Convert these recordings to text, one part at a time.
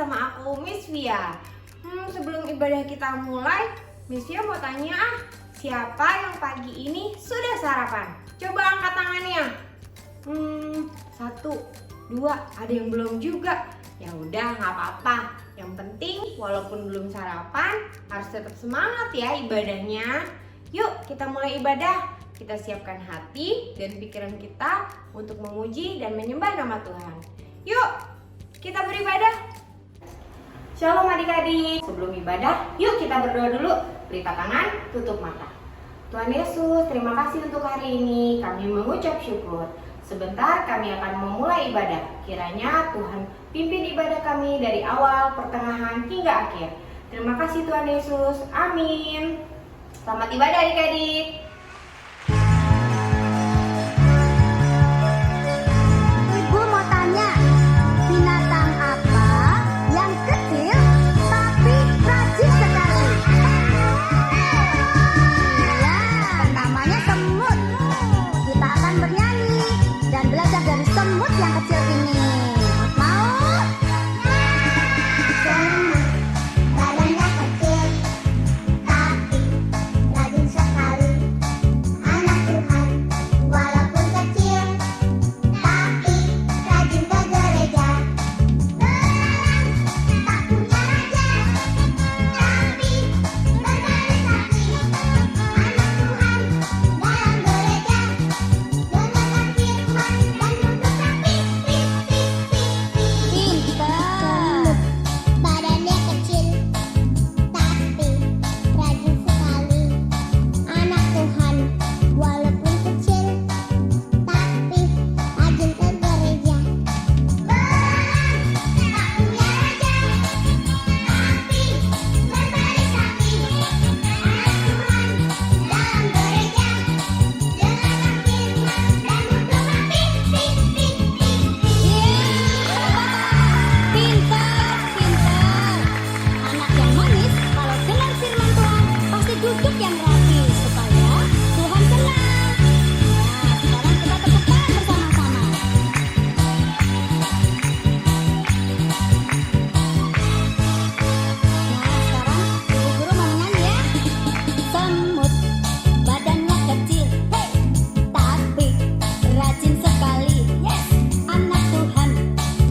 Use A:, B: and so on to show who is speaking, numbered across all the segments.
A: sama aku Miss Via. Sebelum ibadah kita mulai, Miss Via mau tanya siapa yang pagi ini sudah sarapan? Coba angkat tangannya. 1, 2, ada yang belum juga. Ya udah, nggak apa-apa. Yang penting walaupun belum sarapan harus tetap semangat ya ibadahnya. Yuk kita mulai ibadah. Kita siapkan hati dan pikiran kita untuk memuji dan menyembah nama Tuhan. Yuk kita beribadah. Shalom adik-adik. Sebelum ibadah, yuk kita berdoa dulu. Lipat tangan, tutup mata. Tuhan Yesus, terima kasih untuk hari ini. Kami mengucap syukur. Sebentar kami akan memulai ibadah. Kiranya Tuhan pimpin ibadah kami dari awal, pertengahan, hingga akhir. Terima kasih Tuhan Yesus. Amin. Selamat ibadah adik-adik.
B: Ibu mau tanya, binatang apa yang kecil tapi rajin sekali? Ya, namanya semut. Kita akan bernyanyi dan belajar dari semut yang kecil ini. Mau? Semut, badannya kecil tapi rajin sekali. Anak Tuhan, walaupun kecil tapi rajin ke gereja. Belalang tak punya raja, tapi berbaris sapi. Anak Tuhan dalam gereja, dengarkan firman dan duduk rapi. Pintar. Badannya kecil tapi rajin sekali. Anak Tuhan, walaupun kecil tapi rajin ke gereja. Belalang tak punya raja, tapi berbaris sapi. Anak Tuhan dalam gereja, dengarkan firman dan duduk rapi. Pintar. Anak yang manis kalau dengar firman Tuhan pasti duduk yang rapi supaya Tuhan senang. Sekarang kita tepuk tangan bersama-sama. Sekarang ibu guru mau nyanyi ya. Semut badannya kecil, tapi rajin sekali. Yes, anak Tuhan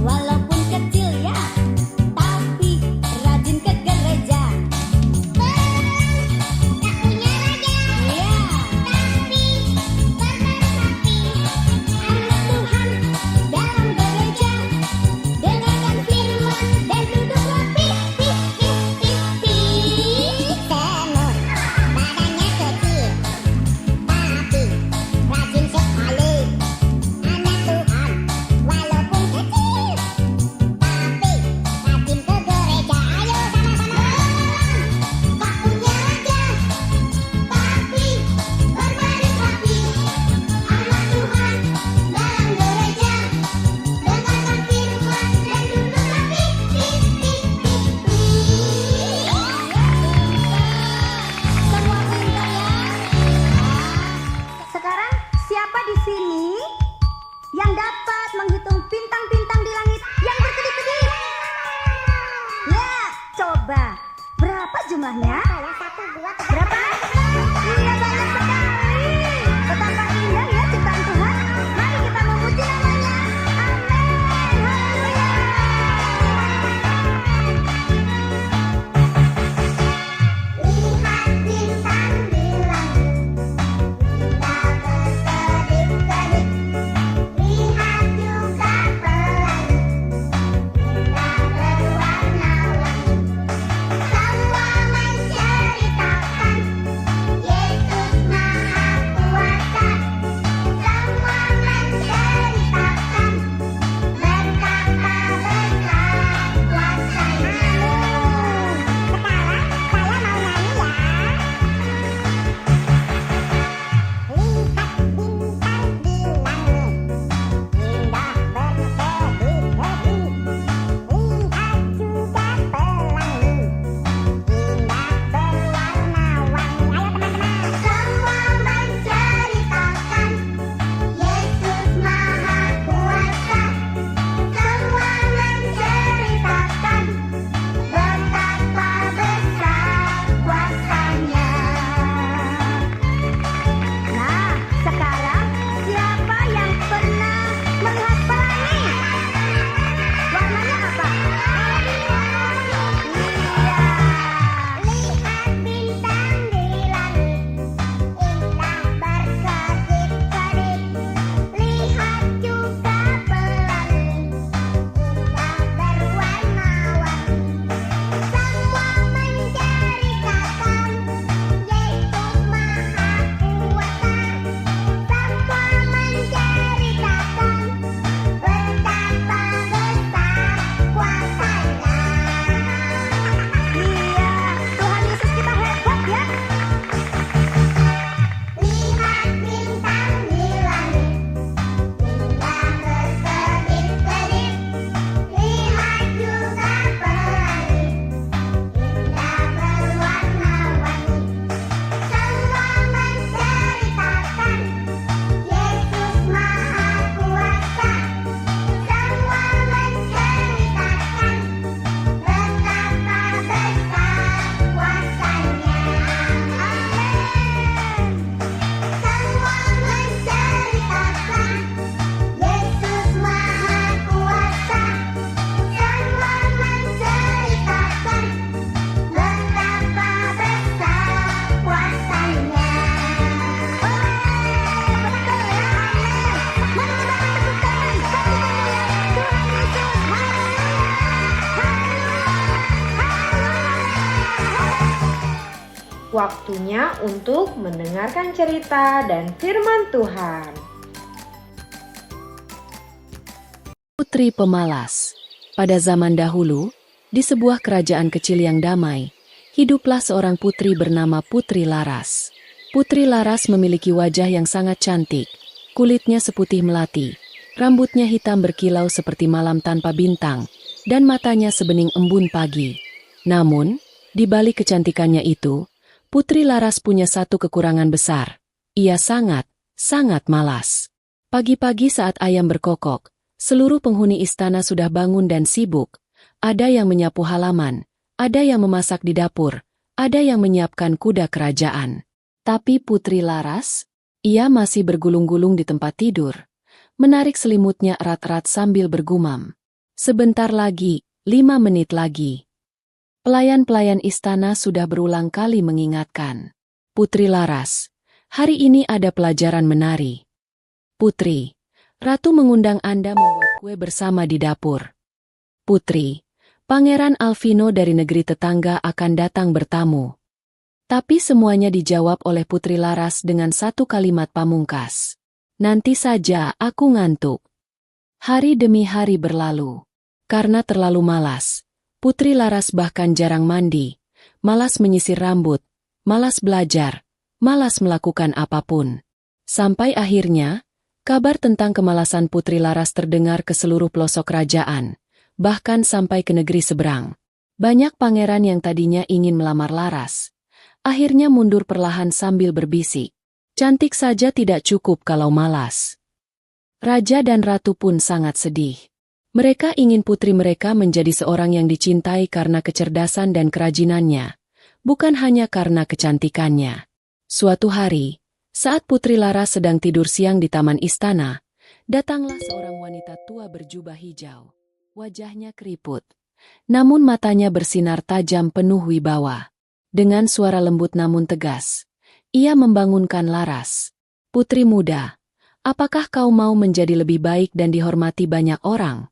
B: walaupun kecil ya, tapi rajin ke gereja. Belalang tak punya raja, tapi berbaris sapi. Anak Tuhan dalam gereja, dengarkan firman dan duduk rapi. Semut badannya kecil tapi rajin sekali. Anak Tuhan walaupun kecil tapi rajin ke gereja. Ayo sama-sama. Belalang tak punya raja, tapi berbaris sapi. Anak Tuhan dalam gereja, dengarkan firman dan duduk rapi. Semua pintar ya. Sekarang siapa di sini yang dapat menghitung bintang-bintang di langit yang berkedip-kedip? Ya, coba. Berapa jumlahnya? Berapa? Iya, banyak sekali. Betapa indah ya ciptaan Tuhan. Mari kita memuji namanya. Amin. Haleluya. Lihat bintang di langit, indah berkedip-kedip. Lihat juga pelangi, indah berwarna-warni. Semua
A: Waktunya untuk mendengarkan cerita dan firman Tuhan.
C: Putri Pemalas. Pada zaman dahulu, di sebuah kerajaan kecil yang damai, hiduplah seorang putri bernama Putri Laras. Putri Laras memiliki wajah yang sangat cantik, kulitnya seputih melati, rambutnya hitam berkilau seperti malam tanpa bintang, dan matanya sebening embun pagi. Namun, di balik kecantikannya itu, Putri Laras punya satu kekurangan besar. Ia sangat malas. Pagi-pagi saat ayam berkokok, seluruh penghuni istana sudah bangun dan sibuk. Ada yang menyapu halaman, ada yang memasak di dapur, ada yang menyiapkan kuda kerajaan. Tapi Putri Laras, ia masih bergulung-gulung di tempat tidur, menarik selimutnya erat-erat sambil bergumam. Sebentar lagi, 5 menit lagi. Pelayan-pelayan istana sudah berulang kali mengingatkan. Putri Laras, hari ini ada pelajaran menari. Putri, Ratu mengundang Anda membuat kue bersama di dapur. Putri, Pangeran Alvino dari negeri tetangga akan datang bertamu. Tapi semuanya dijawab oleh Putri Laras dengan satu kalimat pamungkas. Nanti saja, aku ngantuk. Hari demi hari berlalu. Karena terlalu malas, Putri Laras bahkan jarang mandi, malas menyisir rambut, malas belajar, malas melakukan apapun. Sampai akhirnya, kabar tentang kemalasan Putri Laras terdengar ke seluruh pelosok kerajaan, bahkan sampai ke negeri seberang. Banyak pangeran yang tadinya ingin melamar Laras, akhirnya mundur perlahan sambil berbisik. Cantik saja tidak cukup kalau malas. Raja dan ratu pun sangat sedih. Mereka ingin putri mereka menjadi seorang yang dicintai karena kecerdasan dan kerajinannya, bukan hanya karena kecantikannya. Suatu hari, saat Putri Laras sedang tidur siang di taman istana, datanglah seorang wanita tua berjubah hijau. Wajahnya keriput, namun matanya bersinar tajam penuh wibawa. Dengan suara lembut namun tegas, ia membangunkan Laras. Putri muda, apakah kau mau menjadi lebih baik dan dihormati banyak orang?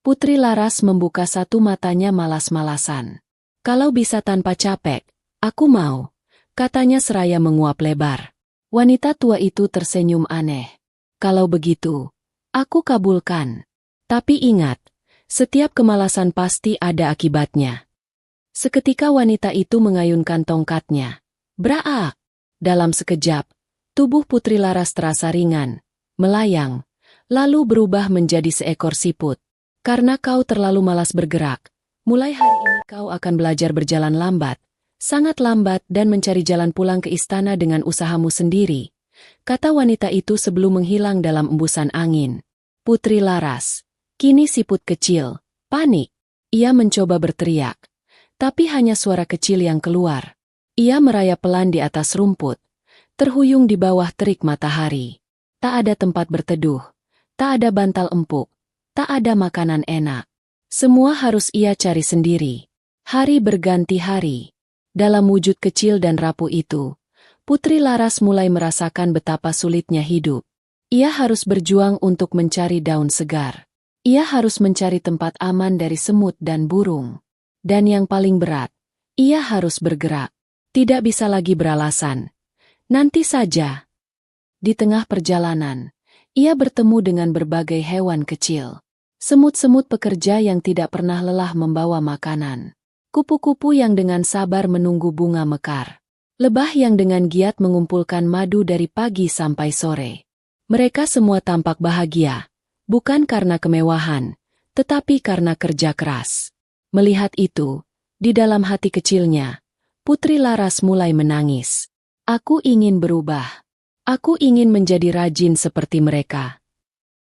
C: Putri Laras membuka satu matanya malas-malasan. Kalau bisa tanpa capek, aku mau, katanya seraya menguap lebar. Wanita tua itu tersenyum aneh. Kalau begitu, aku kabulkan. Tapi ingat, setiap kemalasan pasti ada akibatnya. Seketika wanita itu mengayunkan tongkatnya. Braak! Dalam sekejap, tubuh Putri Laras terasa ringan, melayang, lalu berubah menjadi seekor siput. Karena kau terlalu malas bergerak, mulai hari ini kau akan belajar berjalan lambat, sangat lambat dan mencari jalan pulang ke istana dengan usahamu sendiri, kata wanita itu sebelum menghilang dalam embusan angin. Putri Laras, kini siput kecil, panik. Ia mencoba berteriak, tapi hanya suara kecil yang keluar. Ia merayap pelan di atas rumput, terhuyung di bawah terik matahari. Tak ada tempat berteduh, tak ada bantal empuk. Tak ada makanan enak. Semua harus ia cari sendiri. Hari berganti hari. Dalam wujud kecil dan rapuh itu, Putri Laras mulai merasakan betapa sulitnya hidup. Ia harus berjuang untuk mencari daun segar. Ia harus mencari tempat aman dari semut dan burung. Dan yang paling berat, ia harus bergerak. Tidak bisa lagi beralasan. Nanti saja. Di tengah perjalanan, ia bertemu dengan berbagai hewan kecil. Semut-semut pekerja yang tidak pernah lelah membawa makanan. Kupu-kupu yang dengan sabar menunggu bunga mekar. Lebah yang dengan giat mengumpulkan madu dari pagi sampai sore. Mereka semua tampak bahagia, bukan karena kemewahan, tetapi karena kerja keras. Melihat itu, di dalam hati kecilnya, Putri Laras mulai menangis. Aku ingin berubah. Aku ingin menjadi rajin seperti mereka.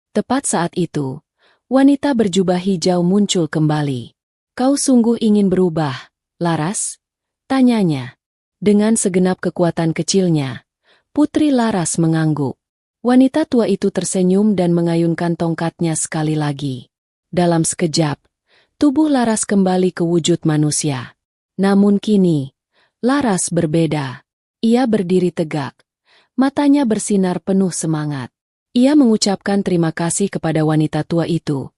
C: Tepat saat itu, wanita berjubah hijau muncul kembali. Kau sungguh ingin berubah, Laras? Tanyanya. Dengan segenap kekuatan kecilnya, Putri Laras mengangguk. Wanita tua itu tersenyum dan mengayunkan tongkatnya sekali lagi. Dalam sekejap, tubuh Laras kembali ke wujud manusia. Namun kini, Laras berbeda. Ia berdiri tegak. Matanya bersinar penuh semangat. Ia mengucapkan terima kasih kepada wanita tua itu,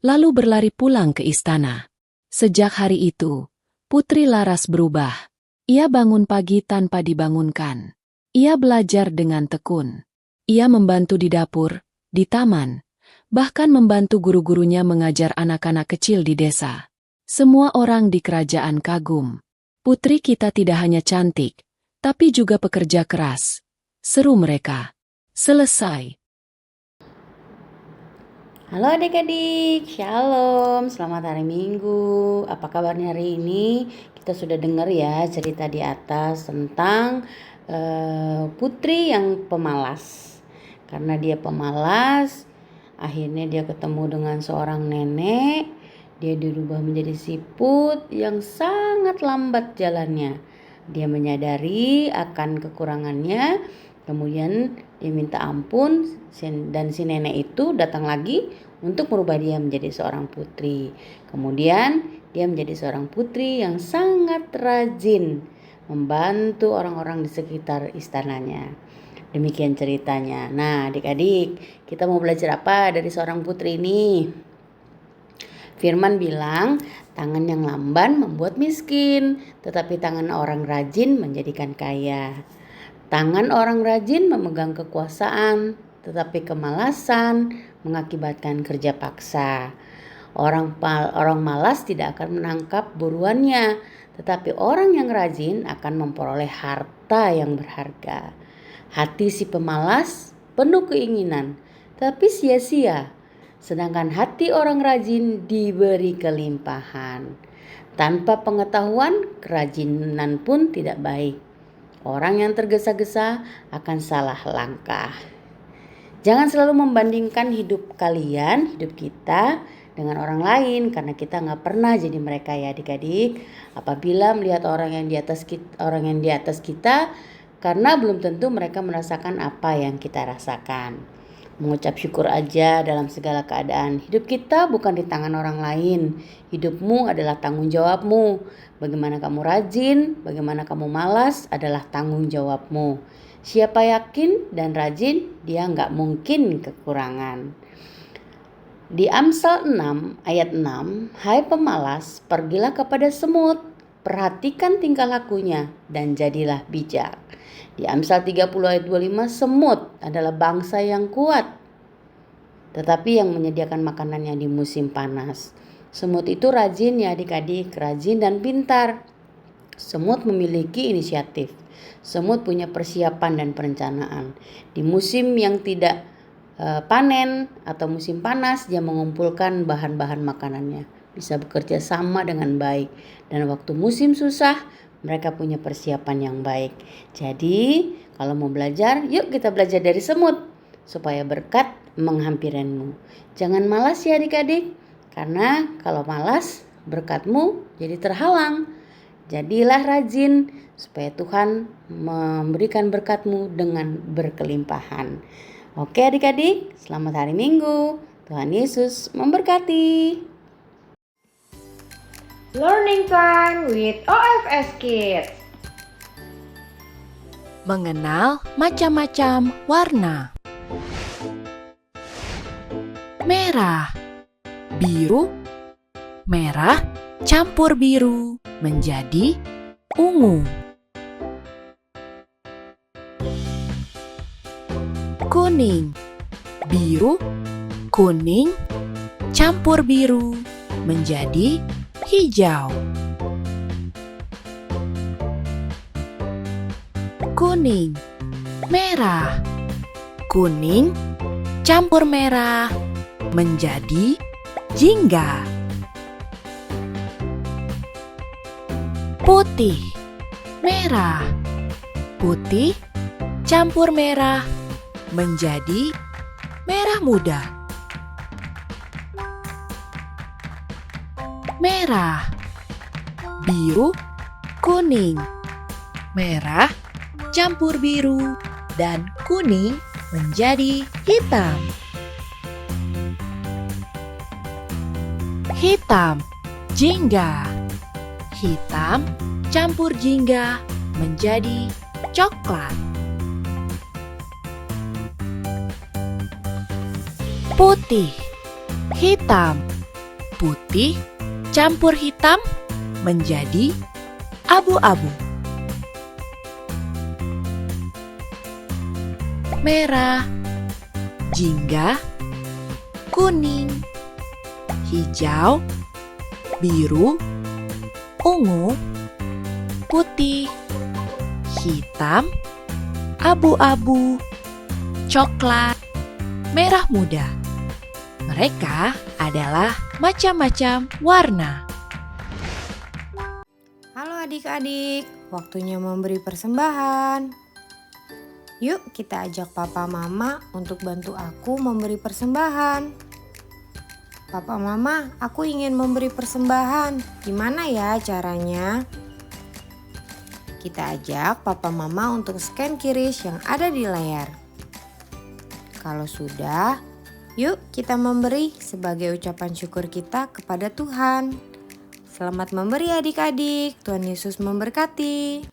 C: lalu berlari pulang ke istana. Sejak hari itu, Putri Laras berubah. Ia bangun pagi tanpa dibangunkan. Ia belajar dengan tekun. Ia membantu di dapur, di taman, bahkan membantu guru-gurunya mengajar anak-anak kecil di desa. Semua orang di kerajaan kagum. Putri kita tidak hanya cantik, tapi juga pekerja keras. Seru mereka. Selesai.
D: Halo adik-adik, Shalom, selamat hari Minggu. Apa kabarnya hari ini? Kita sudah dengar ya cerita di atas tentang putri yang pemalas. Karena dia pemalas, akhirnya dia ketemu dengan seorang nenek. Dia dirubah menjadi siput yang sangat lambat jalannya. Dia menyadari akan kekurangannya. Kemudian dia minta ampun dan si nenek itu datang lagi untuk merubah dia menjadi seorang putri. Kemudian dia menjadi seorang putri yang sangat rajin membantu orang-orang di sekitar istananya. Demikian ceritanya. Nah, adik-adik, kita mau belajar apa dari seorang putri ini? Firman bilang, tangan yang lamban membuat miskin, tetapi tangan orang rajin menjadikan kaya. Tangan orang rajin memegang kekuasaan, tetapi kemalasan mengakibatkan kerja paksa. Orang malas tidak akan menangkap buruannya, tetapi orang yang rajin akan memperoleh harta yang berharga. Hati si pemalas penuh keinginan, tapi sia-sia. Sedangkan hati orang rajin diberi kelimpahan. Tanpa pengetahuan, kerajinan pun tidak baik. Orang yang tergesa-gesa akan salah langkah. Jangan selalu membandingkan hidup kalian, hidup kita dengan orang lain, karena kita nggak pernah jadi mereka ya adik-adik. Apabila melihat orang yang di atas kita, karena belum tentu mereka merasakan apa yang kita rasakan. Mengucap syukur aja dalam segala keadaan. Hidup kita bukan di tangan orang lain. Hidupmu adalah tanggung jawabmu. Bagaimana kamu rajin, bagaimana kamu malas adalah tanggung jawabmu. Siapa yakin dan rajin, dia nggak mungkin kekurangan. Di Amsal 6 ayat 6, hai pemalas, pergilah kepada semut, perhatikan tingkah lakunya dan jadilah bijak. Di Amsal 30 ayat 25, semut adalah bangsa yang kuat, tetapi yang menyediakan makanannya di musim panas. Semut itu rajin ya adik-adik, rajin dan pintar. Semut memiliki inisiatif. Semut punya persiapan dan perencanaan. Di musim yang tidak panen atau musim panas, dia mengumpulkan bahan-bahan makanannya. Bisa bekerja sama dengan baik. Dan waktu musim susah, mereka punya persiapan yang baik. Jadi, kalau mau belajar, yuk kita belajar dari semut. Supaya berkat menghampirimu. Jangan malas ya adik-adik. Karena kalau malas, berkatmu jadi terhalang. Jadilah rajin supaya Tuhan memberikan berkatmu dengan berkelimpahan. Oke adik-adik, selamat hari Minggu. Tuhan Yesus memberkati.
A: Learning time with OFS Kids.
C: Mengenal macam-macam warna. Merah, biru, merah, campur biru menjadi ungu. Kuning, biru, kuning, campur biru menjadi hijau. Kuning, merah, kuning, campur merah menjadi jingga. Putih, merah, putih, campur merah menjadi merah muda. Merah, biru, kuning, merah, campur biru, dan kuning menjadi hitam. Hitam, jingga. Hitam, campur jingga menjadi coklat. Putih, hitam, putih, campur hitam menjadi abu-abu. merah, jingga, kuning, hijau, biru, ungu, putih, hitam, abu-abu, coklat, merah muda. Mereka adalah macam-macam warna.
A: Halo adik-adik, waktunya memberi persembahan. Yuk kita ajak papa mama untuk bantu aku memberi persembahan. Papa mama, aku ingin memberi persembahan. Gimana ya caranya? Kita ajak papa mama untuk scan QRIS yang ada di layar. Kalau sudah, yuk kita memberi sebagai ucapan syukur kita kepada Tuhan. Selamat memberi adik-adik, Tuhan Yesus memberkati.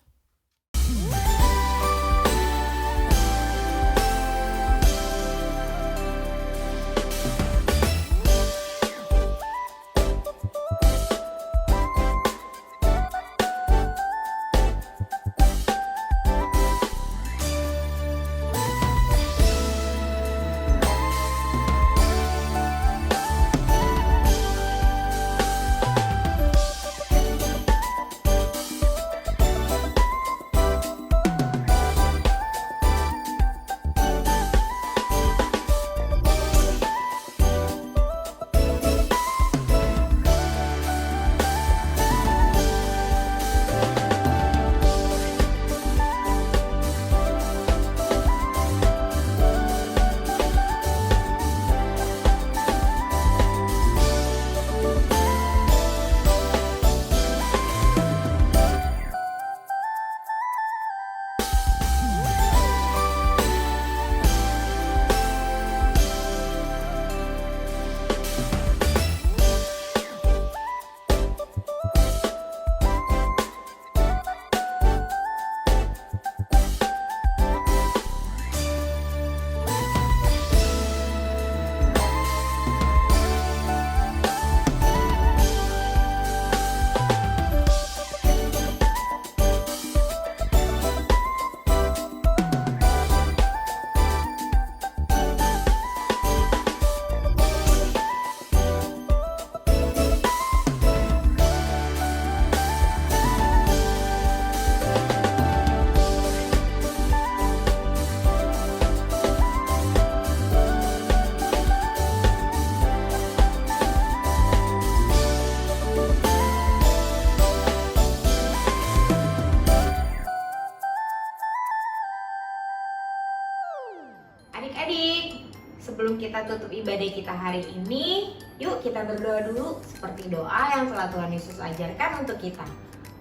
A: Adik-adik, sebelum kita tutup ibadah kita hari ini, yuk kita berdoa dulu seperti doa yang telah Tuhan Yesus ajarkan untuk kita.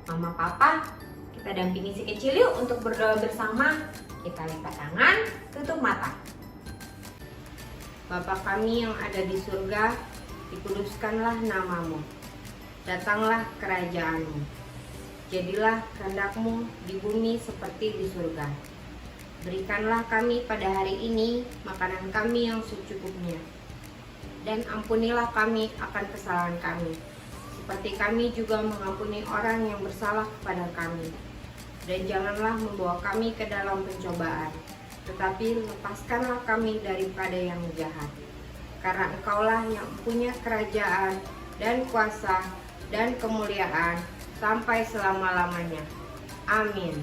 A: Mama, Papa, kita dampingi si kecil yuk untuk berdoa bersama. Kita lipat tangan, tutup mata. Bapa kami yang ada di surga, dikuduskanlah namamu. Datanglah kerajaanmu. Jadilah kehendak-Mu di bumi seperti di surga. Berikanlah kami pada hari ini makanan kami yang secukupnya. Dan ampunilah kami akan kesalahan kami, seperti kami juga mengampuni orang yang bersalah kepada kami. Dan janganlah membawa kami ke dalam pencobaan, tetapi lepaskanlah kami daripada yang jahat. Karena Engkaulah yang punya kerajaan dan kuasa dan kemuliaan sampai selama-lamanya. Amin.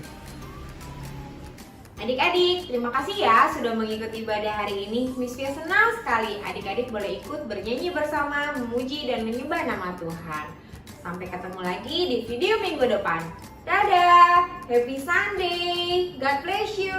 A: Adik-adik, terima kasih ya sudah mengikuti ibadah hari ini. Miss Fia senang sekali adik-adik boleh ikut bernyanyi bersama, memuji dan menyembah nama Tuhan. Sampai ketemu lagi di video minggu depan. Dadah, happy Sunday, God bless you.